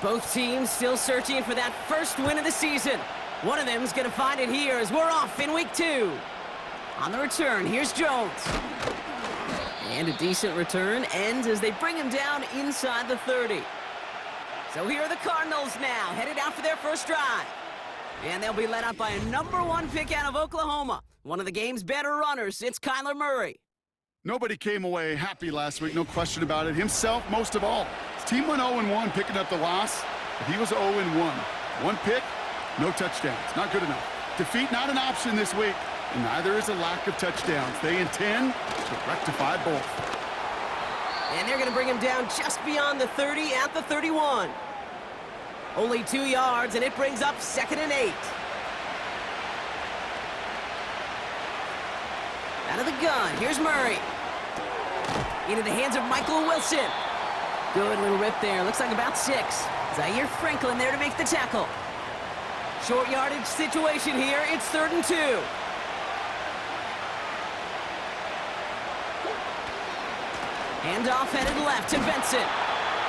Both teams still searching for that first win of the season. One of them's going to find it here as we're off in week 2. On the return, here's Jones. And a decent return ends as they bring him down inside the 30. So here are the Cardinals now, headed out for their first drive. And they'll be led up by a #1 pick out of Oklahoma. One of the game's better runners, it's Kyler Murray. Nobody came away happy last week, no question about it. Himself, most of all. His team went 0-1 picking up the loss, but he was 0-1. One pick, no touchdowns. Not good enough. Defeat not an option this week, and neither is a lack of touchdowns. They intend to rectify both. And they're going to bring him down just beyond the 30 at the 31. Only 2 yards, and it brings up 2nd and 8. Out of the gun, here's Murray. Into the hands of Michael Wilson. Good little rip there, looks like about 6. Zaire Franklin there to make the tackle. Short yardage situation here, it's 3rd and 2. Handoff headed left to Benson.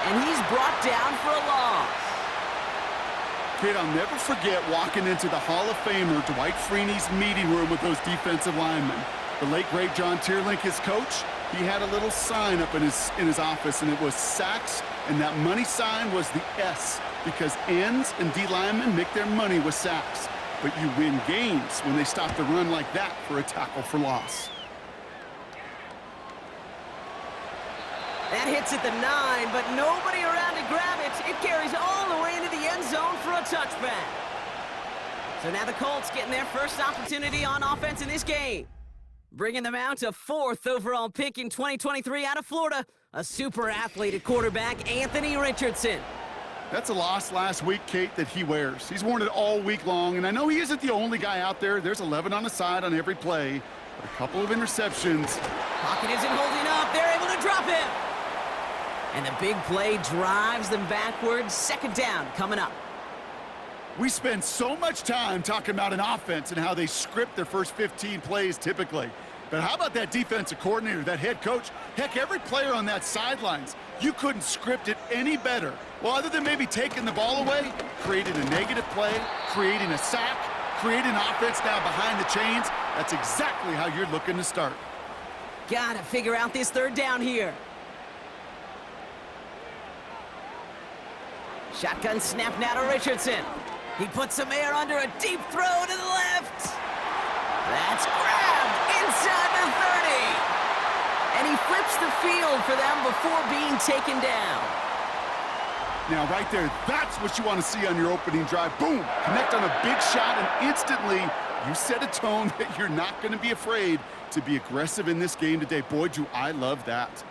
And he's brought down for a loss. Kid, I'll never forget walking into the Hall of Famer Dwight Freeney's meeting room with those defensive linemen. The late, great John Tierlink, his coach, he had a little sign up in his office, and it was sacks, and that money sign was the S, because ends and D linemen make their money with sacks. But you win games when they stop the run like that for a tackle for loss. That hits at the 9, but nobody around to grab it. It carries all the way into the end zone for a touchback. So now the Colts getting their first opportunity on offense in this game. Bringing them out to 4th overall pick in 2023 out of Florida, a super athlete at quarterback, Anthony Richardson. That's a loss last week, Kate, that he wears. He's worn it all week long, and I know he isn't the only guy out there. There's 11 on the side on every play, but a couple of interceptions. Pocket isn't holding up. They're able to drop him. And the big play drives them backwards. 2nd down coming up. We spend so much time talking about an offense and how they script their first 15 plays typically. But how about that defensive coordinator, that head coach? Heck, every player on that sidelines, you couldn't script it any better. Well, other than maybe taking the ball away, creating a negative play, creating a sack, creating offense now behind the chains. That's exactly how you're looking to start. Gotta figure out this 3rd down here. Shotgun snap now to Richardson. He puts some air under a deep throw to the left. That's grabbed inside the 30. And he flips the field for them before being taken down. Now, right there, that's what you want to see on your opening drive. Boom! Connect on a big shot, and instantly you set a tone that you're not going to be afraid to be aggressive in this game today. Boy, do I love that.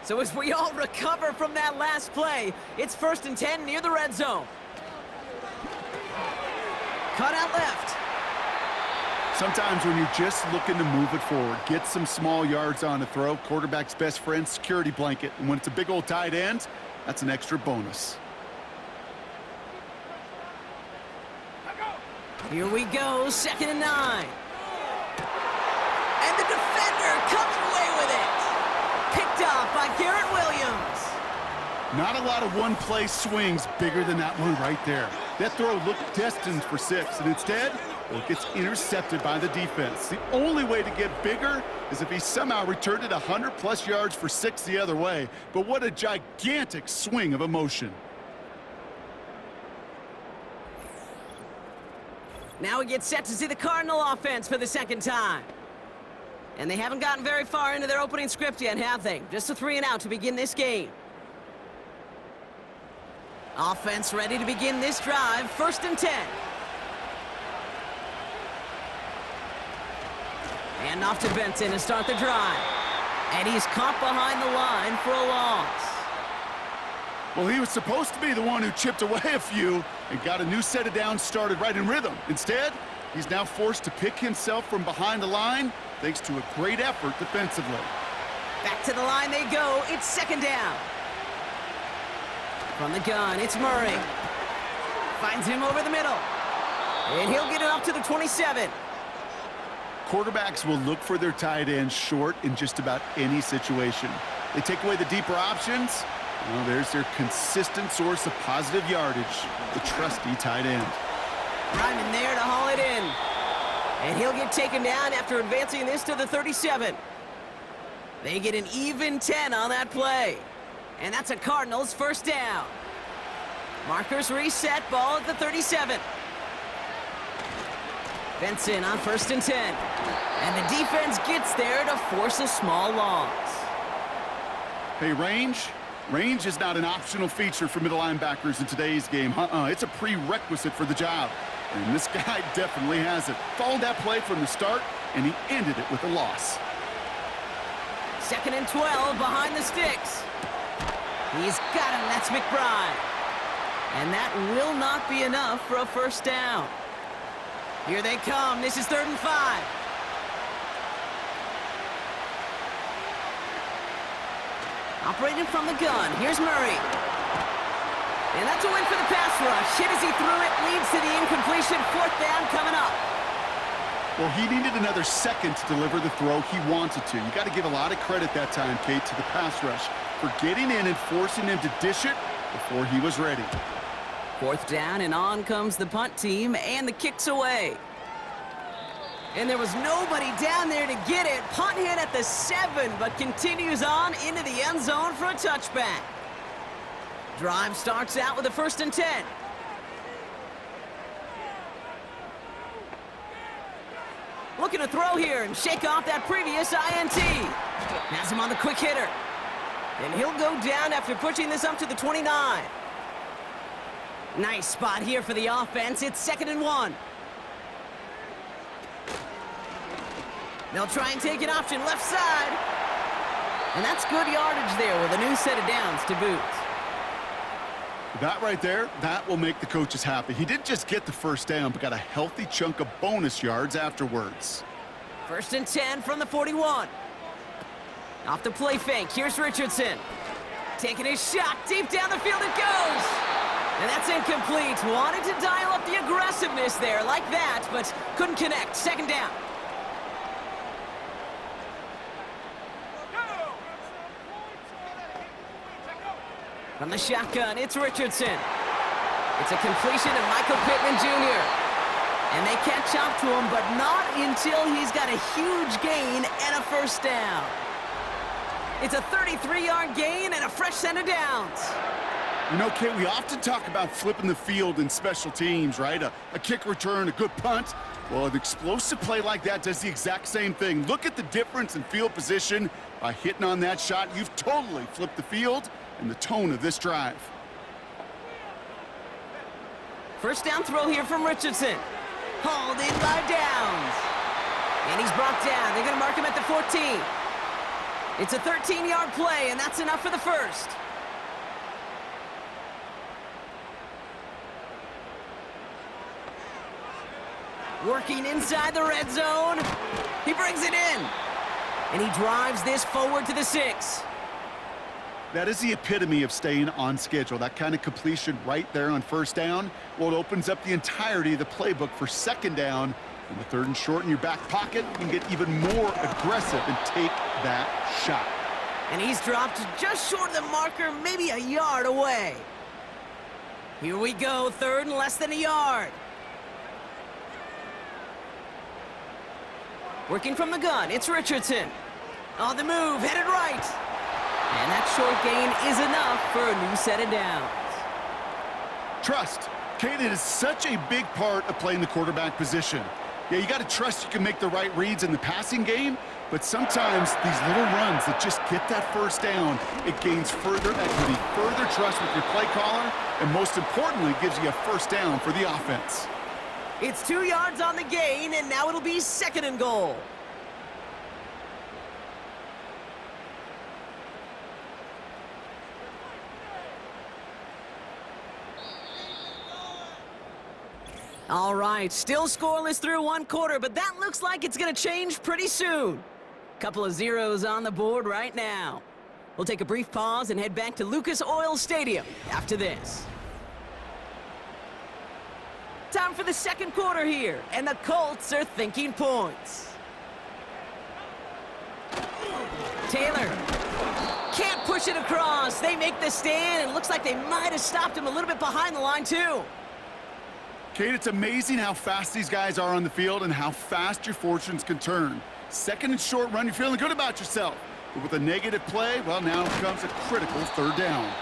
So as we all recover from that last play, it's 1st and 10 near the red zone. Cut out left. Sometimes when you're just looking to move it forward, get some small yards on a throw, quarterback's best friend, security blanket. And when it's a big old tight end, that's an extra bonus. Here we go, 2nd and 9. And the defender comes away with it. Picked off by Garrett Williams. Not a lot of one-play swings bigger than that one right there. That throw looked destined for 6, and instead, it gets intercepted by the defense. The only way to get bigger is if he somehow returned it 100-plus yards for 6 the other way. But what a gigantic swing of emotion. Now we get set to see the Cardinal offense for the 2nd time. And they haven't gotten very far into their opening script yet, have they? Just a 3 and out to begin this game. Offense ready to begin this drive, 1st and 10. And off to Benson to start the drive. And he's caught behind the line for a loss. Well, he was supposed to be the one who chipped away a few and got a new set of downs started right in rhythm. Instead, he's now forced to pick himself from behind the line thanks to a great effort defensively. Back to the line they go. It's 2nd down. From the gun, it's Murray. Finds him over the middle. And he'll get it up to the 27. Quarterbacks will look for their tight ends short in just about any situation. They take away the deeper options. Well, there's their consistent source of positive yardage, the trusty tight end. Ryman there to haul it in. And he'll get taken down after advancing this to the 37. They get an even 10 on that play. And that's a Cardinals first down. Markers reset, ball at the 37. Benson on 1st and 10. And the defense gets there to force a small loss. Hey, range is not an optional feature for middle linebackers in today's game. It's a prerequisite for the job. And this guy definitely has it. Followed that play from the start, and he ended it with a loss. 2nd and 12 behind the sticks. He's got him. That's McBride. And that will not be enough for a first down. Here they come. This is 3rd and 5. Operating from the gun. Here's Murray. And that's a win for the pass rush. Hit as he threw it. Leads to the incompletion. 4th down coming up. Well, he needed another second to deliver the throw he wanted to. You got to give a lot of credit that time, Kate, to the pass rush for getting in and forcing him to dish it before he was ready. 4th down, and on comes the punt team, and the kick's away. And there was nobody down there to get it. Punt hit at the 7, but continues on into the end zone for a touchback. Drive starts out with a 1st and 10. Looking to throw here and shake off that previous INT. Has him on the quick hitter. And he'll go down after pushing this up to the 29. Nice spot here for the offense. It's 2nd and 1. They'll try and take an option left side. And that's good yardage there with a new set of downs to boot. That right there, that will make the coaches happy. He didn't just get the first down, but got a healthy chunk of bonus yards afterwards. 1st and 10 from the 41. Off the play fake, here's Richardson. Taking his shot, deep down the field it goes. And that's incomplete. Wanted to dial up the aggressiveness there like that, but couldn't connect. 2nd down. From the shotgun, it's Richardson. It's a completion to Michael Pittman Jr. And they catch up to him, but not until he's got a huge gain and a first down. It's a 33-yard gain and a fresh set of downs. You know, Kate, we often talk about flipping the field in special teams, right? A kick return, a good punt. Well, an explosive play like that does the exact same thing. Look at the difference in field position. By hitting on that shot, you've totally flipped the field and the tone of this drive. First down throw here from Richardson. Hauled in by Downs. And he's brought down. They're going to mark him at the 14. It's a 13-yard play, and that's enough for the first. Working inside the red zone. He brings it in. And he drives this forward to the 6. That is the epitome of staying on schedule. That kind of completion right there on first down. Well, it opens up the entirety of the playbook for 2nd down. And the 3rd and short in your back pocket, you can get even more aggressive and take that shot. And he's dropped just short of the marker, maybe a yard away. Here we go, 3rd and less than a yard. Working from the gun, it's Richardson. On the move, headed right. And that short gain is enough for a new set of downs. Trust. Kate, it is such a big part of playing the quarterback position. Yeah, you got to trust you can make the right reads in the passing game, but sometimes these little runs that just get that first down, it gains further equity, further trust with your play caller, and most importantly, gives you a first down for the offense. It's 2 yards on the gain, and now it'll be 2nd and goal. All right, still scoreless through 1 quarter, but that looks like it's going to change pretty soon. Couple of zeros on the board right now. We'll take a brief pause and head back to Lucas Oil Stadium after this. Time for the 2nd quarter here, and the Colts are thinking points. Taylor can't push it across. They make the stand, and it looks like they might have stopped him a little bit behind the line, too. Kate, it's amazing how fast these guys are on the field and how fast your fortunes can turn. Second and short run, you're feeling good about yourself. But with a negative play, well, now comes a critical third down.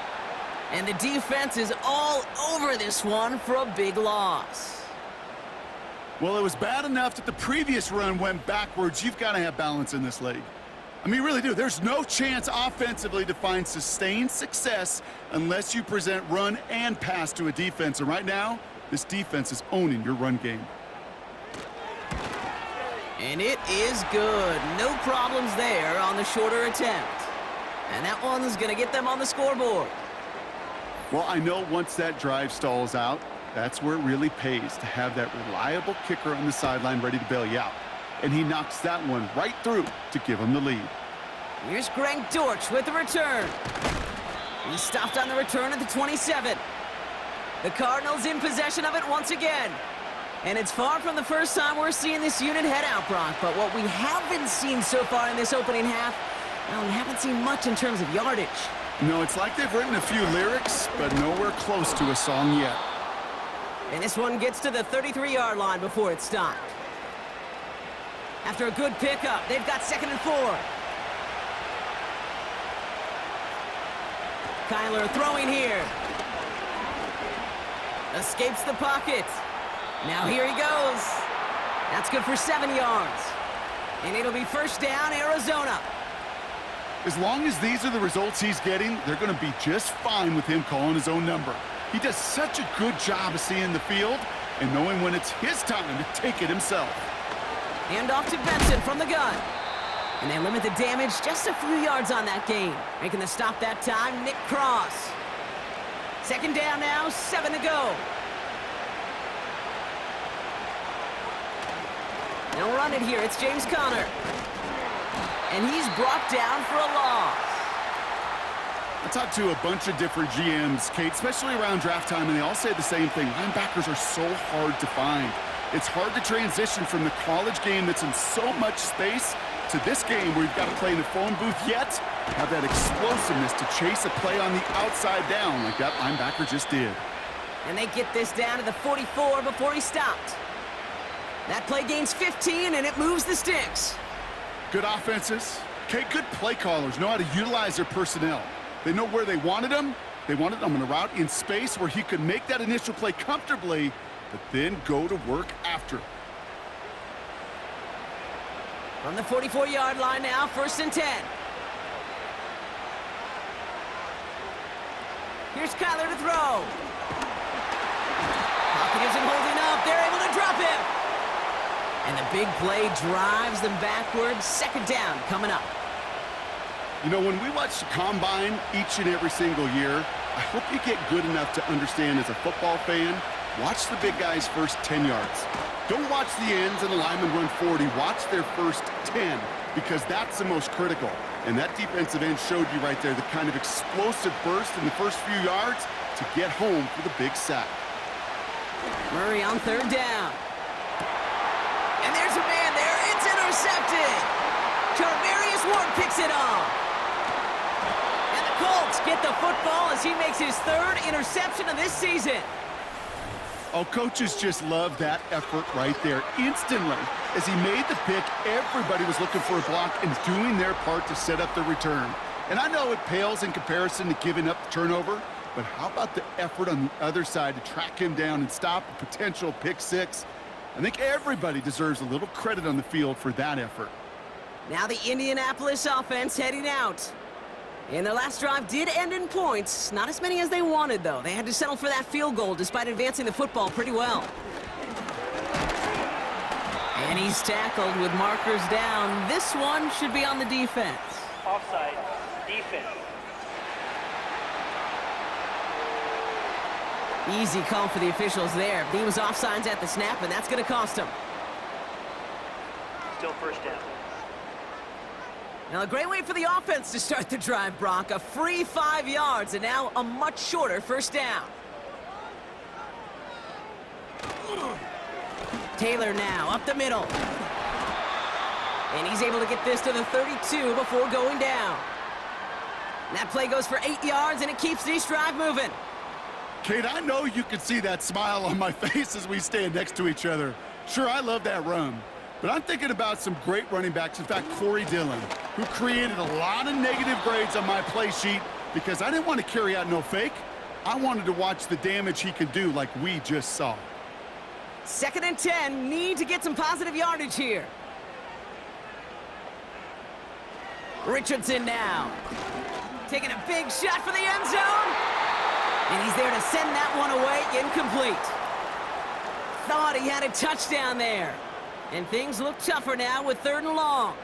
And the defense is all over this one for a big loss. Well, it was bad enough that the previous run went backwards. You've got to have balance in this league. I mean, you really do. There's no chance offensively to find sustained success unless you present run and pass to a defense. And right now, this defense is owning your run game. And it is good. No problems there on the shorter attempt. And that one's going to get them on the scoreboard. Well, I know once that drive stalls out, that's where it really pays to have that reliable kicker on the sideline ready to bail you out. And he knocks that one right through to give him the lead. Here's Greg Dortch with the return. He stopped on the return at the 27. The Cardinals in possession of it once again. And it's far from the first time we're seeing this unit head out, Brock. But what we haven't seen so far in this opening half, well, we haven't seen much in terms of yardage. No, it's like they've written a few lyrics, but nowhere close to a song yet. And this one gets to the 33-yard line before it's stopped. After a good pickup, they've got 2nd and 4. Kyler throwing here. Escapes the pocket. Now here he goes. That's good for 7 yards. And it'll be first down, Arizona. As long as these are the results he's getting, they're going to be just fine with him calling his own number. He does such a good job of seeing the field and knowing when it's his time to take it himself. Hand off to Benson from the gun. And they limit the damage just a few yards on that gain. Making the stop that time, Nick Cross. 2nd down now, 7 to go. They'll run it here. It's James Conner. And he's brought down for a loss. I talked to a bunch of different GMs, Kate, especially around draft time, and they all say the same thing. Linebackers are so hard to find. It's hard to transition from the college game that's in so much space to this game where you've got to play in the phone booth, yet have that explosiveness to chase a play on the outside down like that linebacker just did. And they get this down to the 44 before he stopped. That play gains 15, and it moves the sticks. Good offenses. Okay, good play callers know how to utilize their personnel. They know where they wanted them. They wanted them on a route in space where he could make that initial play comfortably, but then go to work after. From the 44-yard line now, 1st and 10. Here's Kyler to throw. Pocket isn't holding up. They're able to drop him. And the big play drives them backwards. 2nd down coming up. You know, when we watch the Combine each and every single year, I hope you get good enough to understand as a football fan, watch the big guys' first 10 yards. Don't watch the ends and the linemen run 40. Watch their first 10, because that's the most critical. And that defensive end showed you right there the kind of explosive burst in the first few yards to get home for the big sack. Murray on 3rd down. And there's a man there. It's intercepted. Charvarius Ward picks it off. And the Colts get the football as he makes his 3rd interception of this season. Oh, coaches just love that effort right there. Instantly, as he made the pick, everybody was looking for a block and doing their part to set up the return. And I know it pales in comparison to giving up the turnover, but how about the effort on the other side to track him down and stop a potential pick six? I think everybody deserves a little credit on the field for that effort. Now the Indianapolis offense heading out. And their last drive did end in points. Not as many as they wanted, though. They had to settle for that field goal despite advancing the football pretty well. And he's tackled with markers down. This one should be on the defense. Offside, defense. Easy call for the officials there. He was offsides at the snap, and that's going to cost him. Still first down. Now, a great way for the offense to start the drive, Brock. A free 5 yards, and now a much shorter first down. Taylor now, up the middle. And he's able to get this to the 32 before going down. That play goes for 8 yards, and it keeps this drive moving. Kate, I know you can see that smile on my face as we stand next to each other. Sure, I love that run. But I'm thinking about some great running backs. In fact, Corey Dillon, who created a lot of negative grades on my play sheet because I didn't want to carry out no fake. I wanted to watch the damage he could do like we just saw. 2nd and 10, need to get some positive yardage here. Richardson now. Taking a big shot for the end zone. And he's there to send that one away, incomplete. Thought he had a touchdown there. And things look tougher now with 3rd and long.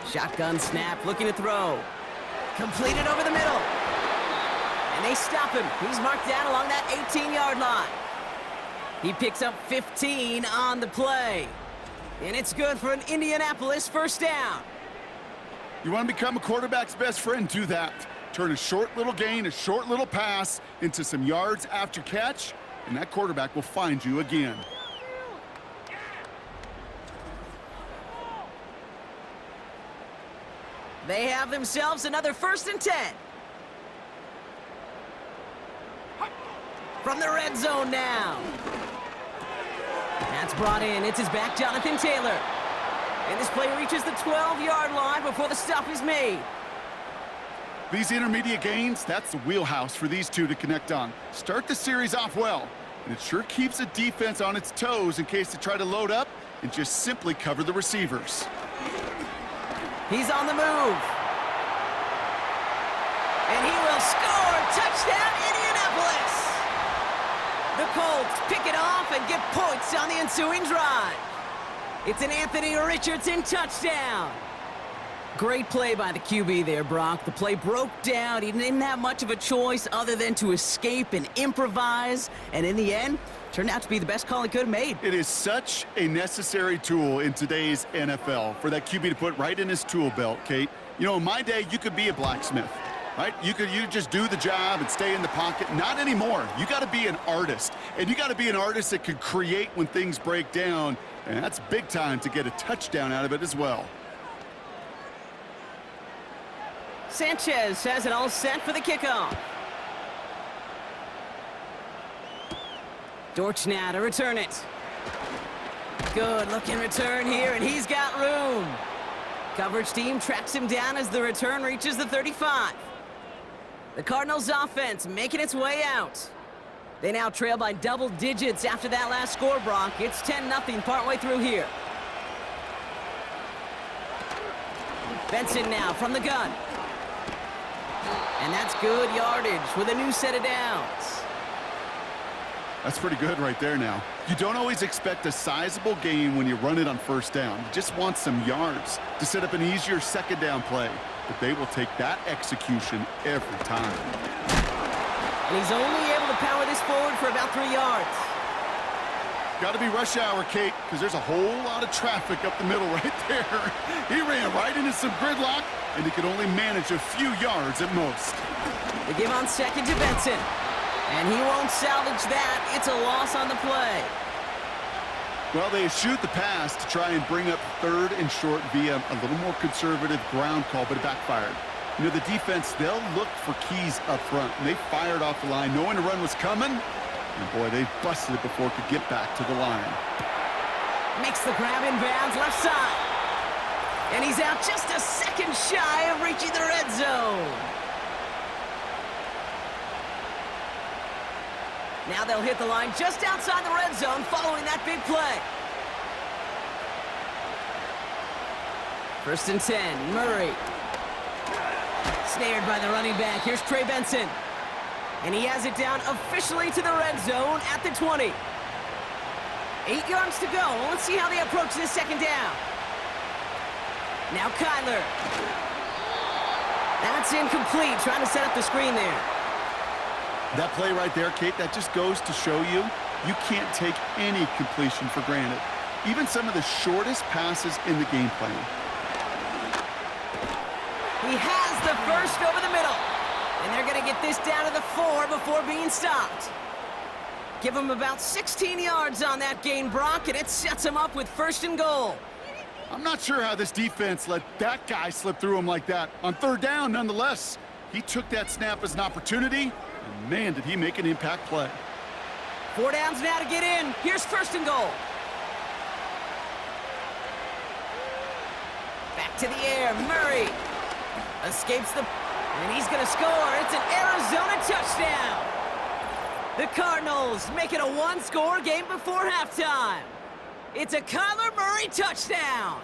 Shotgun snap, looking to throw. Completed over the middle. And they stop him. He's marked down along that 18-yard line. He picks up 15 on the play. And it's good for an Indianapolis 1st down. You want to become a quarterback's best friend? Do that. Turn a short little gain, a short little pass into some yards after catch, and that quarterback will find you again. They have themselves another 1st and 10. From the red zone now. That's brought in. It's his back, Jonathan Taylor. And this play reaches the 12-yard line before the stop is made. These intermediate gains, that's the wheelhouse for these two to connect on. Start the series off well, and it sure keeps the defense on its toes in case they try to load up and just simply cover the receivers. He's on the move. And he will score. Touchdown, Indianapolis. The Colts pick it off and get points on the ensuing drive. It's an Anthony Richardson touchdown. Great play by the QB there, Brock. The play broke down. He didn't have much of a choice other than to escape and improvise. And in the end, turned out to be the best call he could have made. It is such a necessary tool in today's NFL for that QB to put right in his tool belt, Kate. You know, in my day, you could be a blacksmith, right? You just do the job and stay in the pocket. Not anymore. You got to be an artist. And you got to be an artist that can create when things break down. And that's big time to get a touchdown out of it as well. Sanchez has it all set for the kickoff. Dortch now to return it. Good looking return here, and he's got room. Coverage team tracks him down as the return reaches the 35. The Cardinals offense making its way out. They now trail by double digits after that last score, Brock. It's 10-0 partway through here. Benson now from the gun. And that's good yardage with a new set of downs. That's pretty good right there now. You don't always expect a sizable gain when you run it on 1st down. You just want some yards to set up an easier 2nd down play. But they will take that execution every time. And he's only able to power this forward for about 3 yards. Got to be rush hour, Kate, because there's a whole lot of traffic up the middle right there. He ran right into some gridlock, and he could only manage a few yards at most. They give on 2nd to Benson. And he won't salvage that. It's a loss on the play. Well, they shoot the pass to try and bring up 3rd and short via a little more conservative ground call, but it backfired. You know, the defense, they'll look for keys up front, and they fired off the line knowing the run was coming. And boy, they busted it before it could get back to the line. Makes the grab in bounds left side. And he's out just a second shy of reaching the red zone. Now they'll hit the line just outside the red zone following that big play. 1st and 10, Murray. Snared by the running back. Here's Trey Benson. And he has it down officially to the red zone at the 20. 8 yards to go. Let's see how they approach this 2nd down. Now Kyler. That's incomplete. Trying to set up the screen there. That play right there, Kate, that just goes to show you, you can't take any completion for granted. Even some of the shortest passes in the game plan. He has the first over the middle. And they're going to get this down to the 4 before being stopped. Give him about 16 yards on that gain, Brock, and it sets him up with 1st and goal. I'm not sure how this defense let that guy slip through him like that. On 3rd down, nonetheless, he took that snap as an opportunity, and man, did he make an impact play. 4 downs now to get in. Here's 1st and goal. Back to the air, Murray escapes and he's going to score. It's an Arizona touchdown. The Cardinals make it a 1-score game before halftime. It's a Kyler Murray touchdown.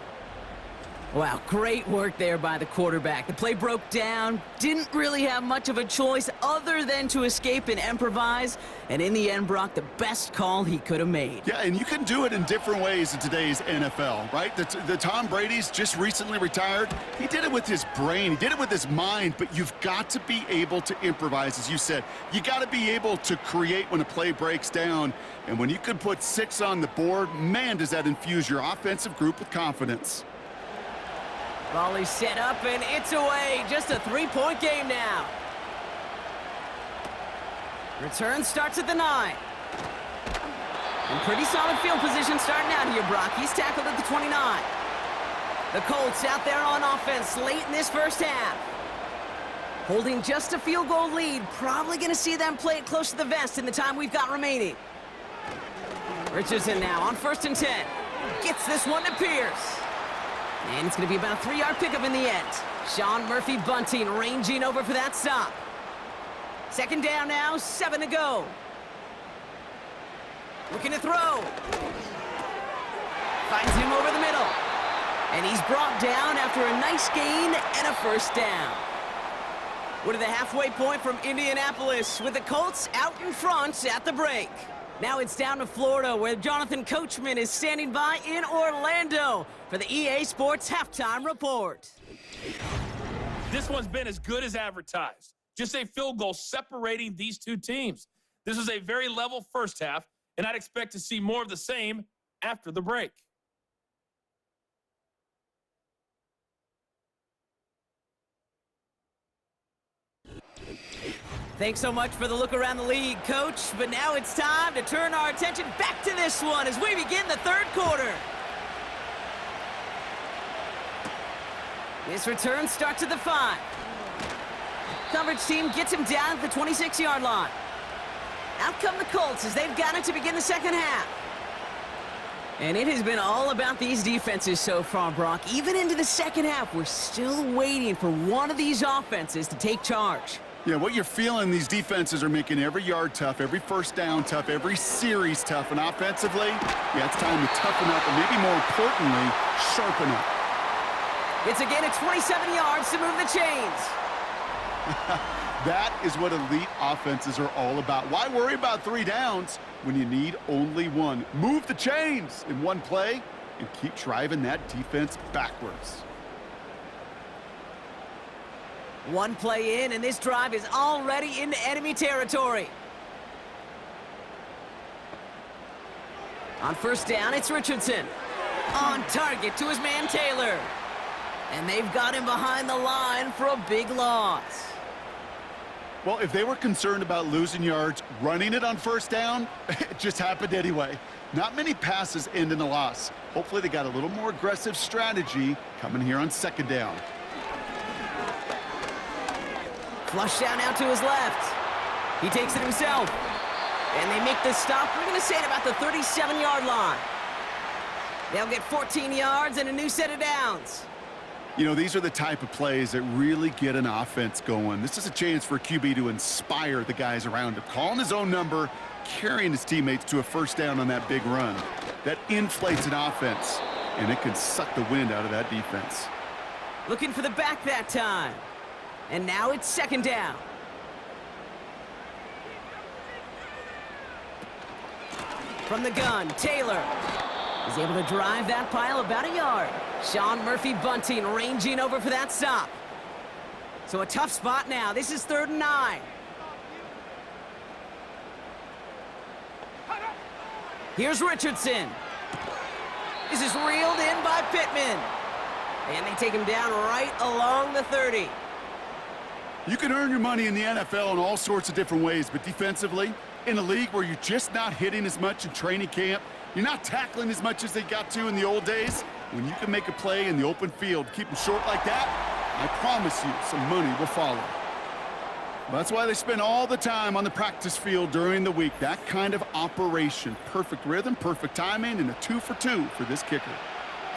Wow, great work there by the quarterback. The play broke down, didn't really have much of a choice other than to escape and improvise, and in the end, Brock, the best call he could have made. Yeah, and you can do it in different ways in today's NFL, right? The Tom Brady's just recently retired. He did it with his brain. He did it with his mind, but you've got to be able to improvise, as you said. You got to be able to create when a play breaks down, and when you can put 6 on the board, man, does that infuse your offensive group with confidence. Volley set up, and it's away. Just a 3-point game now. Return starts at the 9. And pretty solid field position starting out here, Brock. He's tackled at the 29. The Colts out there on offense late in this first half. Holding just a field goal lead. Probably going to see them play it close to the vest in the time we've got remaining. Richardson now on 1st and 10. Gets this one to Pierce. And it's going to be about a 3-yard pickup in the end. Sean Murphy-Bunting ranging over for that stop. 2nd down now, 7 to go. Looking to throw. Finds him over the middle. And he's brought down after a nice gain and a 1st down. We're to the halfway point from Indianapolis with the Colts out in front at the break. Now it's down to Florida, where Jonathan Coachman is standing by in Orlando for the EA Sports Halftime Report. This one's been as good as advertised. Just a field goal separating these two teams. This was a very level first half, and I'd expect to see more of the same after the break. Thanks so much for the look around the league, Coach. But now it's time to turn our attention back to this one as we begin the 3rd quarter. This return starts at the 5. Coverage team gets him down at the 26-yard line. Out come the Colts as they've got it to begin the 2nd half. And it has been all about these defenses so far, Brock. Even into the 2nd half, we're still waiting for one of these offenses to take charge. Yeah, what you're feeling, these defenses are making every yard tough, every 1st down tough, every series tough. And offensively, yeah, it's time to toughen up and maybe more importantly, sharpen up. It's a gain of 27 yards to move the chains. That is what elite offenses are all about. Why worry about 3 downs when you need only 1? Move the chains in one play and keep driving that defense backwards. One play in, and this drive is already into enemy territory. On 1st down, it's Richardson. On target to his man Taylor. And they've got him behind the line for a big loss. Well, if they were concerned about losing yards, running it on 1st down, it just happened anyway. Not many passes end in a loss. Hopefully they got a little more aggressive strategy coming here on 2nd down. Flush down out to his left. He takes it himself. And they make the stop, we're going to say, at about the 37-yard line. They'll get 14 yards and a new set of downs. You know, these are the type of plays that really get an offense going. This is a chance for a QB to inspire the guys around him. Calling his own number, carrying his teammates to a 1st down on that big run. That inflates an offense, and it can suck the wind out of that defense. Looking for the back that time. And now it's 2nd down. From the gun, Taylor is able to drive that pile about a yard. Sean Murphy-Bunting ranging over for that stop. So a tough spot now. This is 3rd and 9. Here's Richardson. This is reeled in by Pittman. And they take him down right along the 30. You can earn your money in the NFL in all sorts of different ways, but defensively, In a league where you're just not hitting as much in training camp, you're not tackling as much as they got to in the old days, when you can make a play in the open field, keep them short like that, I promise you some money will follow. That's why they spend all the time on the practice field during the week. That kind of operation. Perfect rhythm, perfect timing, and a 2 for 2 for this kicker.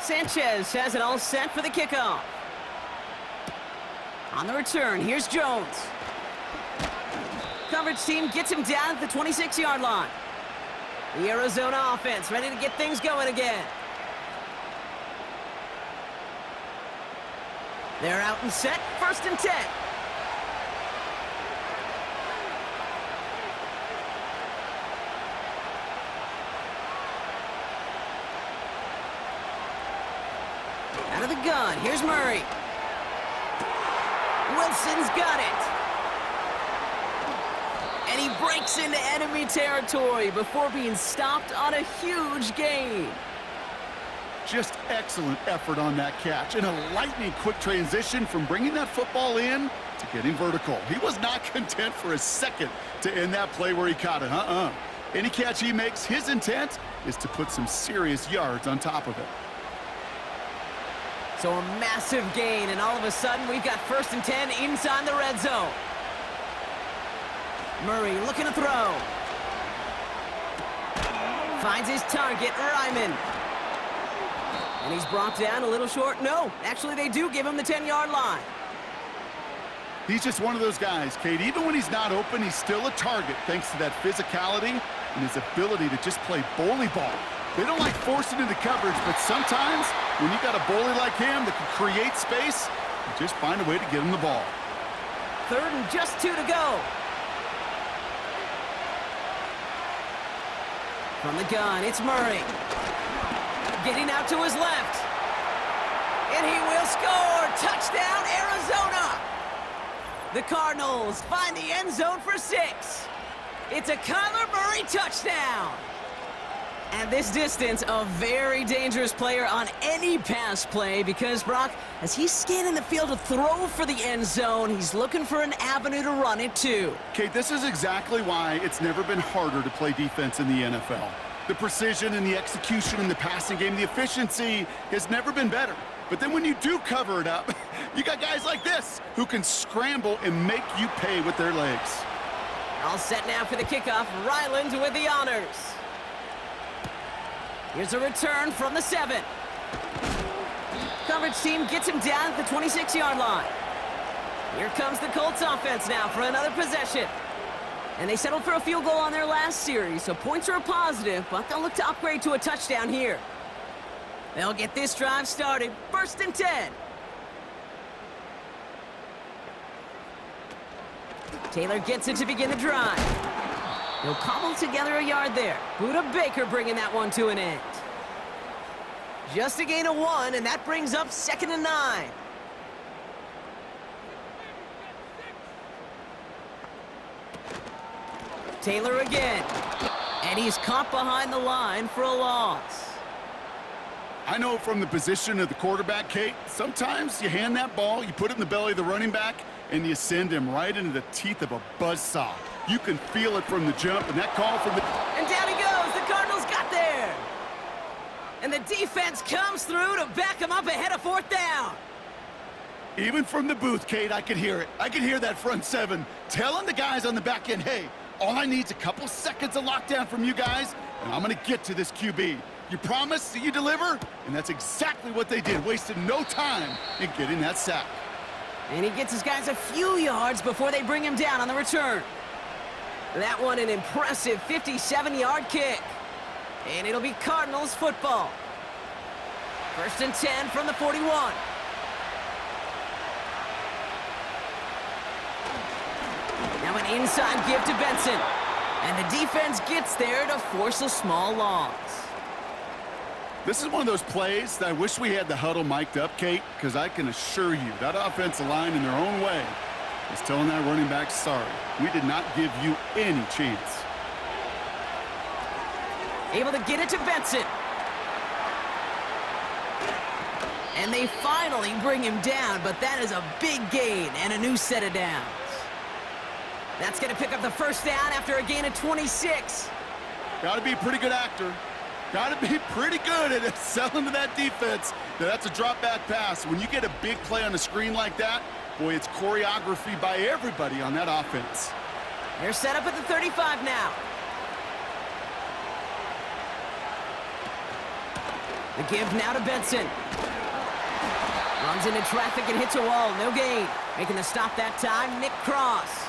Sanchez has it all set for the kickoff. On the return, here's Jones. Coverage team gets him down at the 26-yard line. The Arizona offense ready to get things going again. They're out and set, 1st and 10. Out of the gun, here's Murray. Wilson's got it. And he breaks into enemy territory before being stopped on a huge gain. Just excellent effort on that catch, and a lightning quick transition from bringing that football in to getting vertical. He was not content for a second to end that play where he caught it. Any catch he makes, his intent is to put some serious yards on top of it. So a massive gain, and all of a sudden we've got 1st and 10 inside the red zone. Murray looking to throw. Finds his target, Ryman. And he's brought down a little short. No, actually they do give him the 10-yard line. He's just one of those guys, Kate. Even when he's not open, he's still a target thanks to that physicality and his ability to just play bully ball. They don't like forcing into coverage, but sometimes when you got a bully like him that can create space, you just find a way to get him the ball. 3rd and just 2 to go. From the gun, it's Murray. Getting out to his left. And he will score. Touchdown, Arizona. The Cardinals find the end zone for 6. It's a Kyler Murray touchdown. At this distance, a very dangerous player on any pass play because, Brock, as he's scanning the field to throw for the end zone, he's looking for an avenue to run it too. Kate, this is exactly why it's never been harder to play defense in the NFL. The precision and the execution in the passing game, the efficiency has never been better. But then when you do cover it up, you got guys like this who can scramble and make you pay with their legs. All set now for the kickoff. Ryland with the honors. Here's a return from the 7. Coverage team gets him down at the 26-yard line. Here comes the Colts offense now for another possession. And they settled for a field goal on their last series, so points are a positive, but they'll look to upgrade to a touchdown here. They'll get this drive started. 1st and 10. Taylor gets it to begin the drive. He'll cobble together a yard there. Buda Baker bringing that one to an end. Just a gain of 1, and that brings up 2nd and 9. Taylor again. And he's caught behind the line for a loss. I know from the position of the quarterback, Kate, sometimes you hand that ball, you put it in the belly of the running back, and you send him right into the teeth of a buzzsaw. You can feel it from the jump, and that call from the... And down he goes. The Cardinals got there. And the defense comes through to back him up ahead of 4th down. Even from the booth, Kate, I could hear it. I could hear that front 7 telling the guys on the back end, hey, all I need is a couple seconds of lockdown from you guys, and I'm going to get to this QB. You promise that you deliver? And that's exactly what they did, wasted no time in getting that sack. And he gets his guys a few yards before they bring him down on the return. That one an impressive 57-yard kick. And it'll be Cardinals football. 1st and 10 from the 41. Now an inside give to Benson. And the defense gets there to force a small loss. This is one of those plays that I wish we had the huddle mic'd up, Kate, because I can assure you that offensive line in their own way is telling that running back, sorry, we did not give you any chance. Able to get it to Benson. And they finally bring him down, but that is a big gain and a new set of downs. That's going to pick up the first down after a gain of 26. Got to be a pretty good actor. Got to be pretty good at selling to that defense. That's a drop-back pass. When you get a big play on the screen like that, boy, it's choreography by everybody on that offense. They're set up at the 35 now. The give now to Benson. Runs into traffic and hits a wall. No gain. Making the stop that time, Nick Cross.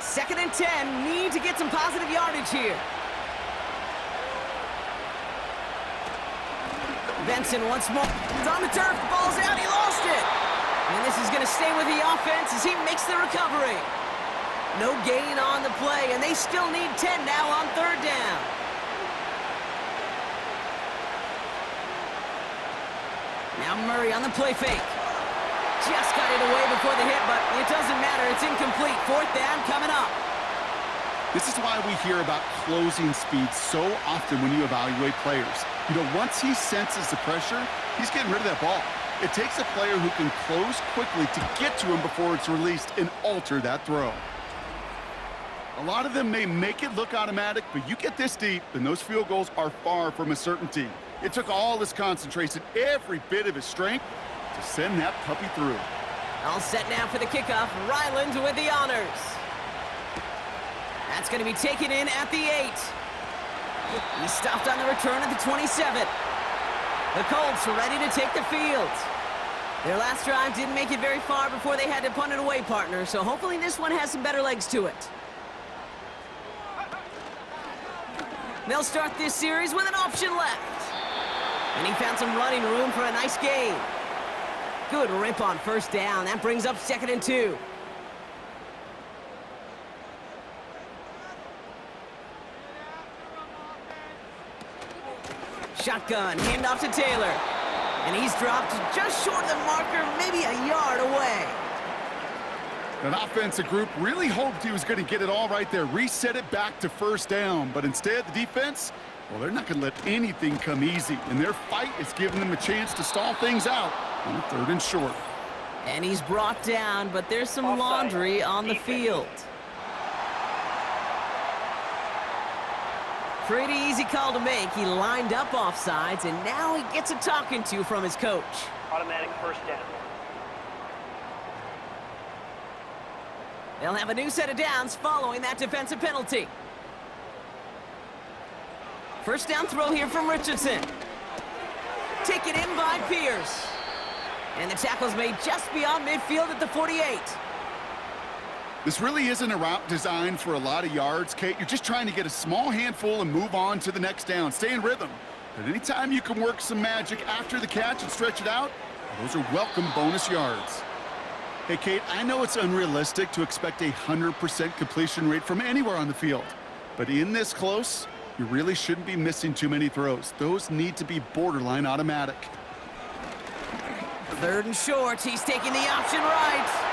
2nd and 10. Need to get some positive yardage here. Benson once more. He's on the turf. Ball's out. He lost it. And this is going to stay with the offense as he makes the recovery. No gain on the play, and they still need 10 now on 3rd down. Now Murray on the play fake. Just got it away before the hit, but it doesn't matter. It's incomplete. 4th down coming up. This is why we hear about closing speed so often when you evaluate players. You know, once he senses the pressure, he's getting rid of that ball. It takes a player who can close quickly to get to him before it's released and alter that throw. A lot of them may make it look automatic, but you get this deep, and those field goals are far from a certainty. It took all his concentration, every bit of his strength, to send that puppy through. All set now for the kickoff. Ryland with the honors. That's going to be taken in at the 8. He stopped on the return at the 27. The Colts are ready to take the field. Their last drive didn't make it very far before they had to punt it away, partner, so hopefully this one has some better legs to it. They'll start this series with an option left. And he found some running room for a nice gain. Good rip on 1st down. That brings up 2nd and 2. Shotgun, handoff to Taylor. And he's dropped just short of the marker, maybe a yard away. An offensive group really hoped he was going to get it all right there, reset it back to 1st down. But instead, the defense, well, they're not going to let anything come easy. And their fight is giving them a chance to stall things out on 3rd and short. And he's brought down, but there's some Offside. laundry on the Defense. field. Pretty easy call to make. He lined up offsides, and now he gets a talking to from his coach. Automatic 1st down. They'll have a new set of downs following that defensive penalty. 1st down throw here from Richardson. Taken in by Pierce. And the tackle's made just beyond midfield at the 48. This really isn't a route designed for a lot of yards, Kate. You're just trying to get a small handful and move on to the next down. Stay in rhythm. But anytime you can work some magic after the catch and stretch it out, those are welcome bonus yards. Hey, Kate, I know it's unrealistic to expect a 100% completion rate from anywhere on the field. But in this close, you really shouldn't be missing too many throws. Those need to be borderline automatic. 3rd and short. He's taking the option right.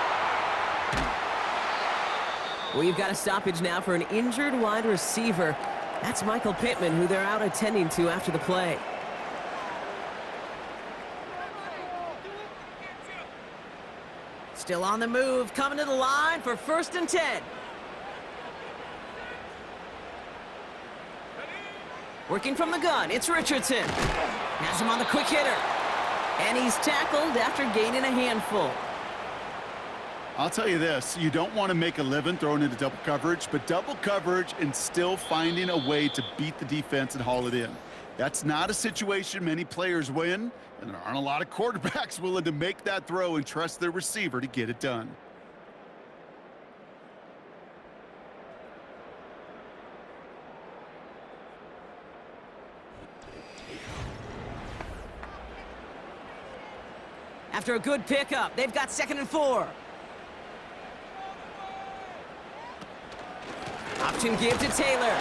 We've got a stoppage now for an injured wide receiver. That's Michael Pittman, who they're out attending to after the play. Still on the move, coming to the line for 1st and 10. Working from the gun, it's Richardson. Has him on the quick hitter. And he's tackled after gaining a handful. I'll tell you this, you don't want to make a living throwing into double coverage, but double coverage and still finding a way to beat the defense and haul it in. That's not a situation many players win, and there aren't a lot of quarterbacks willing to make that throw and trust their receiver to get it done. After a good pickup, they've got 2nd and 4. Option give to Taylor.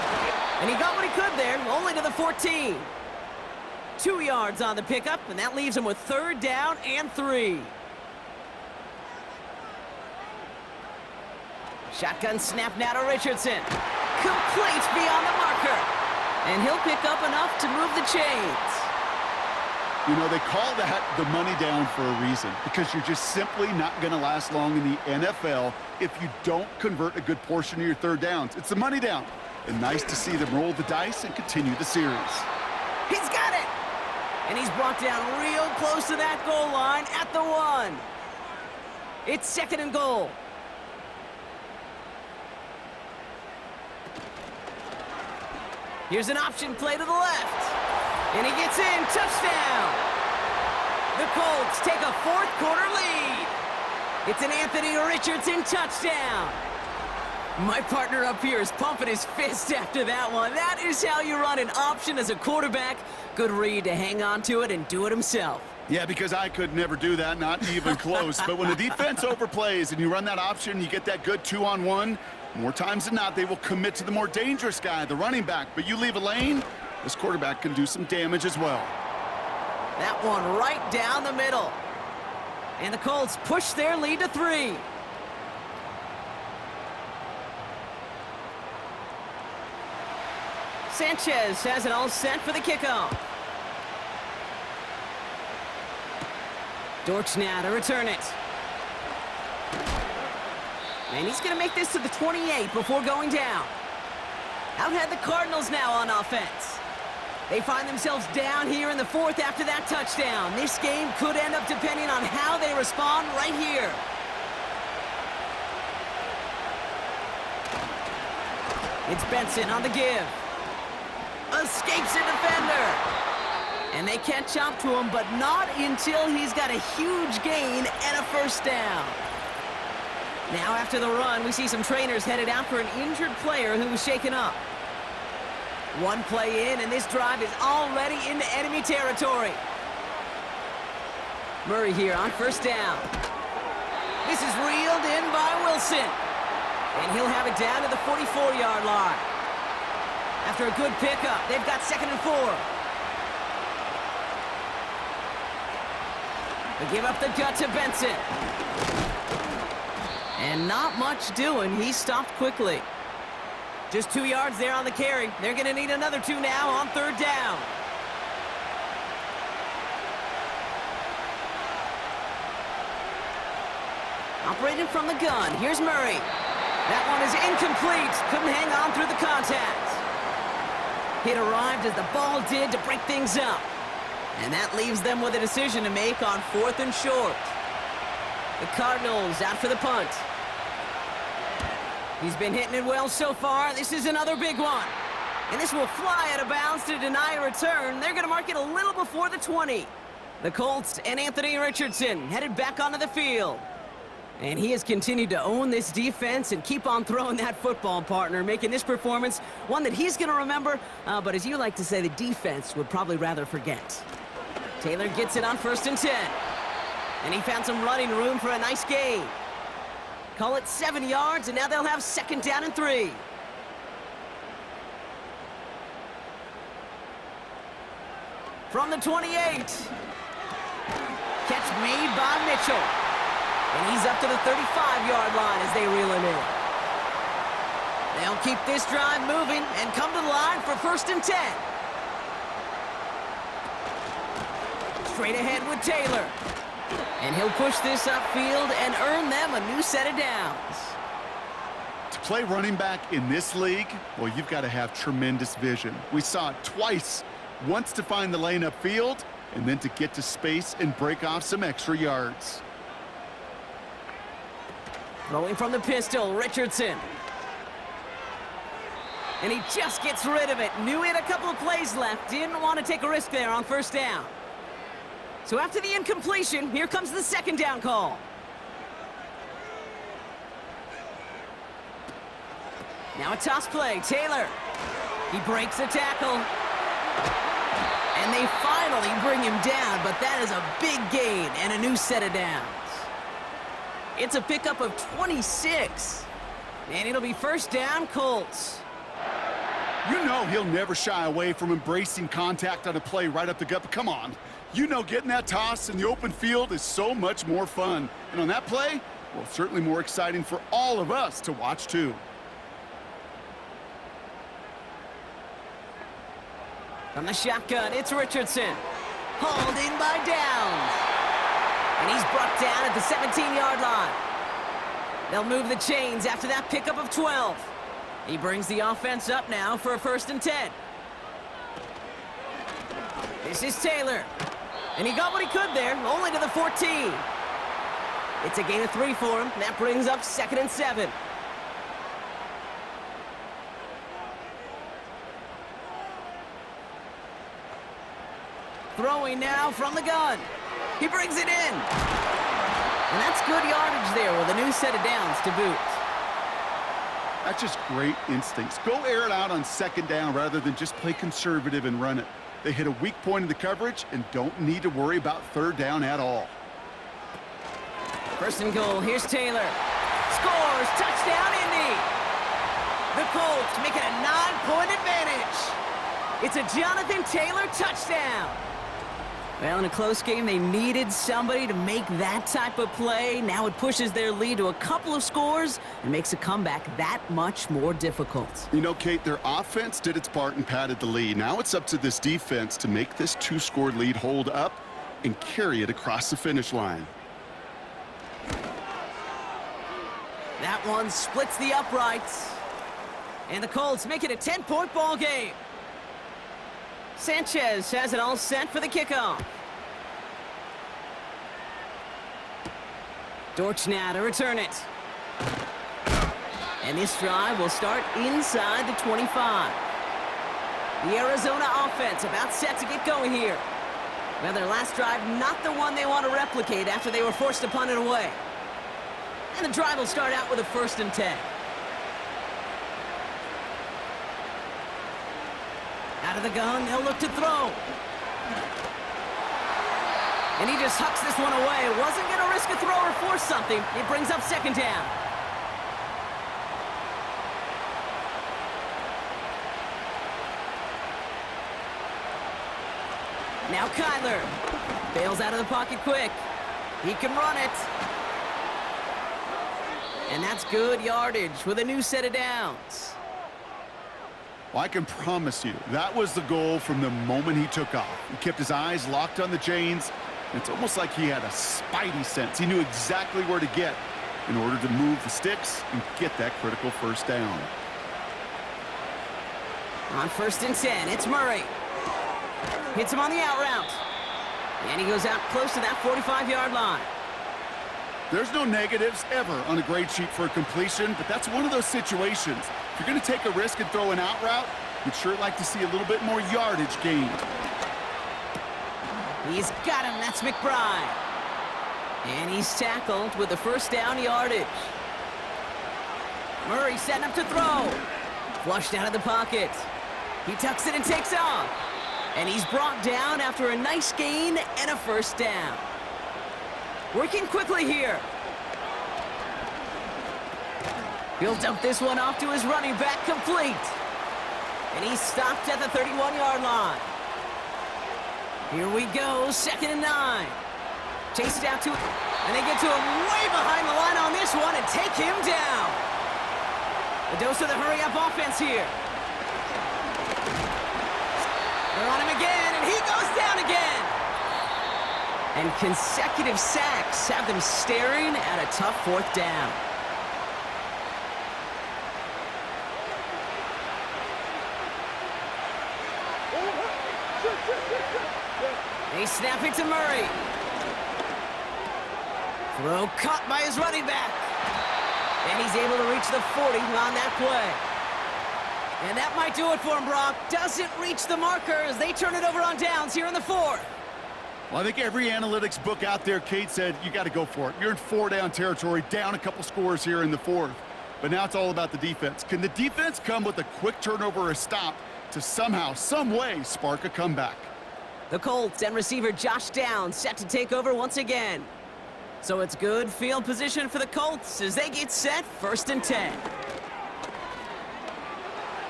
And he got what he could there, only to the 14. 2 yards on the pickup, and that leaves him with 3rd down and 3. Shotgun snap now to Richardson. Complete beyond the marker. And he'll pick up enough to move the chains. You know, they call that the money down for a reason, because you're just simply not going to last long in the NFL if you don't convert a good portion of your third downs. It's the money down. And nice to see them roll the dice and continue the series. He's got it! And he's brought down real close to that goal line at the 1. It's 2nd and goal. Here's an option play to the left. And he gets in. Touchdown! The Colts take a 4th quarter lead. It's an Anthony Richardson touchdown. My partner up here is pumping his fist after that one. That is how you run an option as a quarterback. Good read to hang on to it and do it himself. Yeah, because I could never do that, not even close. But when the defense overplays and you run that option, you get that good 2-on-1, more times than not, they will commit to the more dangerous guy, the running back. But you leave a lane, this quarterback can do some damage as well. That one right down the middle. And the Colts push their lead to 3. Sanchez has it all set for the kickoff. Dortch now to return it. And he's going to make this to the 28 before going down. Out had the Cardinals now on offense. They find themselves down here in the 4th after that touchdown. This game could end up depending on how they respond right here. It's Benson on the give. Escapes a defender. And they catch up to him, but not until he's got a huge gain and a 1st down. Now after the run, we see some trainers headed out for an injured player who was shaken up. 1 play in, and this drive is already into enemy territory. Murray here on 1st down. This is reeled in by Wilson. And he'll have it down to the 44-yard line. After a good pickup, they've got 2nd and 4. They give up the gut to Benson. And not much doing. He stopped quickly. Just 2 yards there on the carry. They're going to need another 2 now on 3rd down. Operating from the gun. Here's Murray. That one is incomplete. Couldn't hang on through the contact. It arrived as the ball did to break things up. And that leaves them with a decision to make on 4th and short. The Cardinals out for the punt. He's been hitting it well so far. This is another big one. And this will fly out of bounds to deny a return. They're going to mark it a little before the 20. The Colts and Anthony Richardson headed back onto the field. And he has continued to own this defense and keep on throwing that football, partner, making this performance one that he's going to remember, but as you like to say, the defense would probably rather forget. Taylor gets it on 1st and 10. And he found some running room for a nice gain. Call it 7 yards, and now they'll have 2nd down and 3. From the 28. Catch made by Mitchell. And he's up to the 35-yard line as they reel him in. They'll keep this drive moving and come to the line for 1st and 10. Straight ahead with Taylor. And he'll push this upfield and earn them a new set of downs. To play running back in this league, well, you've got to have tremendous vision. We saw it twice. Once to find the lane upfield, and then to get to space and break off some extra yards. Throwing from the pistol, Richardson. And he just gets rid of it. Knew he had a couple of plays left. Didn't want to take a risk there on 1st down. So after the incompletion, here comes the 2nd down call. Now a toss play. Taylor. He breaks a tackle. And they finally bring him down, but that is a big gain and a new set of downs. It's a pickup of 26. And it'll be 1st down, Colts. You know he'll never shy away from embracing contact on a play right up the gut, but come on. You know getting that toss in the open field is so much more fun. And on that play, well, certainly more exciting for all of us to watch too. From the shotgun, it's Richardson. Hauled in by Downs. And he's brought down at the 17-yard line. They'll move the chains after that pickup of 12. He brings the offense up now for a 1st and 10. This is Taylor. And he got what he could there, only to the 14. It's a gain of 3 for him. That brings up 2nd and 7. Throwing now from the gun. He brings it in. And that's good yardage there with a new set of downs to boot. That's just great instincts. Go air it out on 2nd down rather than just play conservative and run it. They hit a weak point in the coverage and don't need to worry about 3rd down at all. 1st and goal. Here's Taylor. Scores. Touchdown, Indy. The Colts make it a 9-point advantage. It's a Jonathan Taylor touchdown. Well, in a close game, they needed somebody to make that type of play. Now it pushes their lead to a couple of scores and makes a comeback that much more difficult. You know, Kate, their offense did its part and padded the lead. Now it's up to this defense to make this 2-score lead hold up and carry it across the finish line. That one splits the uprights. And the Colts make it a 10-point ball game. Sanchez has it all set for the kickoff. Dortch now to return it. And this drive will start inside the 25. The Arizona offense about set to get going here. Well, their last drive, not the one they want to replicate after they were forced to punt it away. And the drive will start out with a 1st and 10. Out of the gun, they'll look to throw. And he just hucks this one away. Wasn't going to risk a throw or force something. It brings up 2nd down. Now Kyler bails out of the pocket quick. He can run it. And that's good yardage with a new set of downs. Well, I can promise you, that was the goal from the moment he took off. He kept his eyes locked on the chains. It's almost like he had a spidey sense. He knew exactly where to get in order to move the sticks and get that critical 1st down. On 1st and 10, it's Murray. Hits him on the out route. And he goes out close to that 45-yard line. There's no negatives ever on a grade sheet for a completion, but that's one of those situations. If you're going to take a risk and throw an out route, you'd sure like to see a little bit more yardage gained. He's got him. That's McBride. And he's tackled with the 1st down yardage. Murray setting up to throw. Flushed out of the pocket. He tucks it and takes off. And he's brought down after a nice gain and a 1st down. Working quickly here. He'll dump this one off to his running back, complete. And he's stopped at the 31-yard line. Here we go, 2nd and 9. Chase it out to, and they get to him way behind the line on this one and take him down. A dose of the hurry-up offense here. They're on him again, and he goes down again. And consecutive sacks have them staring at a tough 4th down. They snap it to Murray. Throw caught by his running back. And he's able to reach the 40 on that play. And that might do it for him, Brock. Doesn't reach the marker as they turn it over on downs here in the 4th. Well, I think every analytics book out there, Kate, said you got to go for it. You're in 4-down territory, down a couple scores here in the 4th. But now it's all about the defense. Can the defense come with a quick turnover or a stop to somehow, some way, spark a comeback? The Colts and receiver Josh Downs set to take over once again. So it's good field position for the Colts as they get set 1st and 10.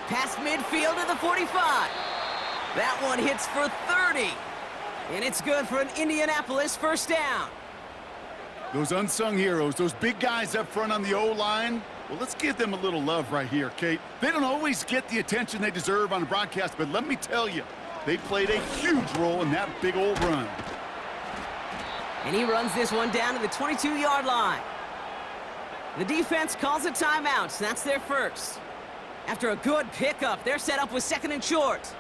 Past midfield to the 45. That one hits for 30. And it's good for an Indianapolis 1st down. Those unsung heroes, those big guys up front on the O-line, well, let's give them a little love right here, Kate. They don't always get the attention they deserve on the broadcast, but let me tell you, They played a huge role in that big old run. And he runs this one down to the 22-yard line. The defense calls a timeout. That's their first. After a good pickup, they're set up with 2nd and short.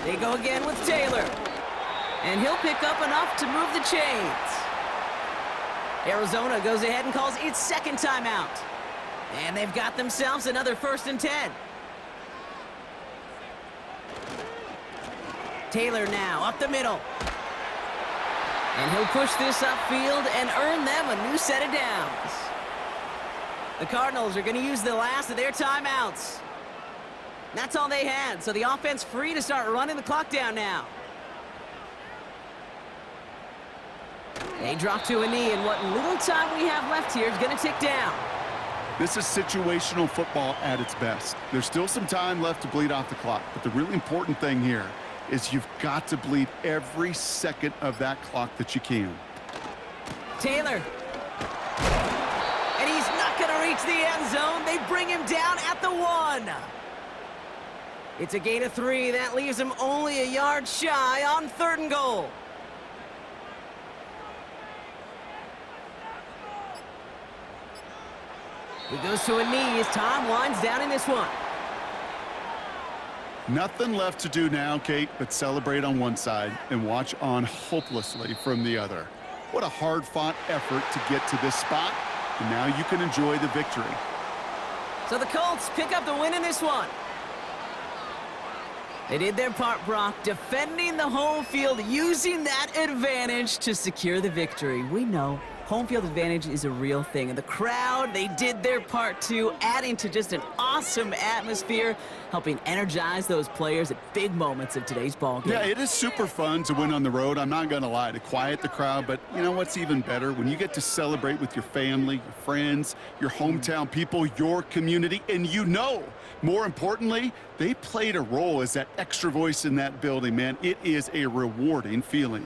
They go again with Taylor. And he'll pick up enough to move the chains. Arizona goes ahead and calls its 2nd timeout. And they've got themselves another 1st and 10. Taylor now up the middle. And he'll push this upfield and earn them a new set of downs. The Cardinals are going to use the last of their timeouts. That's all they had, so the offense free to start running the clock down now. They drop to a knee, and what little time we have left here is going to tick down. This is situational football at its best. There's still some time left to bleed off the clock, but the really important thing here is you've got to bleed every second of that clock that you can. Taylor. And he's not going to reach the end zone. They bring him down at the 1. It's a gain of 3. That leaves him only a yard shy on 3rd and goal. He goes to a knee as time winds down in this one. Nothing left to do now, Kate, but celebrate on one side and watch on hopelessly from the other. What a hard-fought effort to get to this spot, and now you can enjoy the victory. So the Colts pick up the win in this one. They did their part, Brock, defending the home field, using that advantage to secure the victory. We know home field advantage is a real thing. And the crowd, they did their part too, adding to just an awesome atmosphere, helping energize those players at big moments of today's ballgame. Yeah, it is super fun to win on the road. I'm not going to lie, to quiet the crowd. But you know what's even better? When you get to celebrate with your family, your friends, your hometown people, your community, and you know, more importantly, they played a role as that extra voice in that building, man. It is a rewarding feeling.